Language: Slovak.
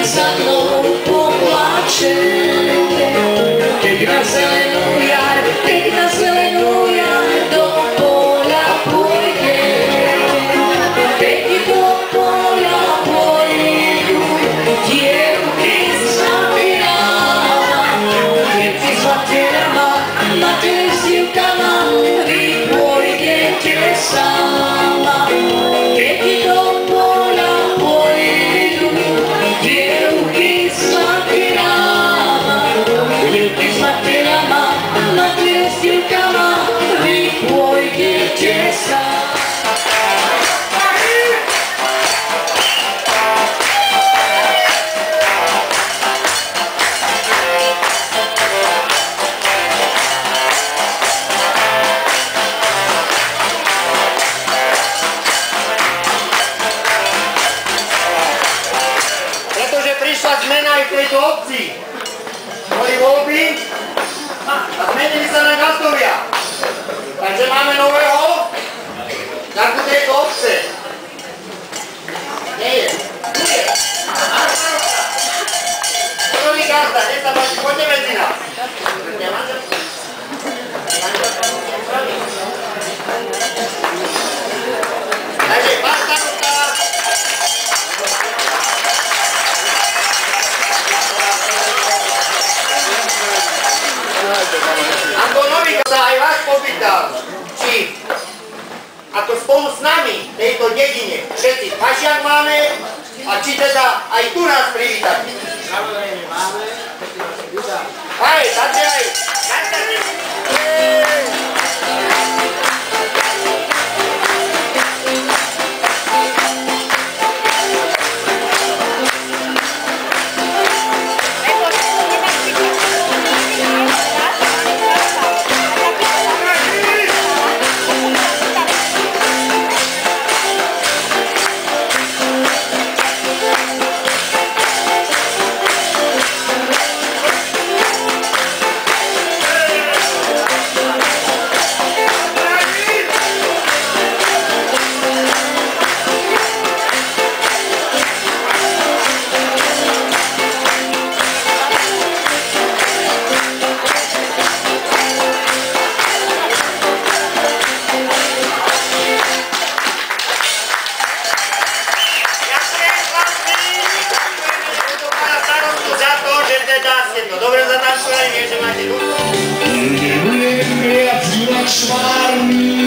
za mnou poplače. Keď na zelenú jar do poľa pôjde. Keď do poľa pôjdu dievky zlatá. Keď si zlatená máte s dievkama, vy pôjdete sama. Keď do poľa pôjdu dievky zlatá. Dievky zlatá máte s dievkama, vy pôjdete sama. Prišla zmena aj v tejto obci. Boli voľby a zmenili sa na gastovia. Takže máme nového takú tejto obce. Nie je. Tu je. Prvý gazda, nech sa páči, poďte medzi nás. Takže pán starosta. Ako nový sa aj vás popýtal, či ako spolu s nami v tejto dedine všetci pašiak máme a či teda aj tu nás privítate. Samozrejme máme. Aj, takže aj. Dobre zatancovali, nie, že máte duchu. Nebudem viac divať švárny.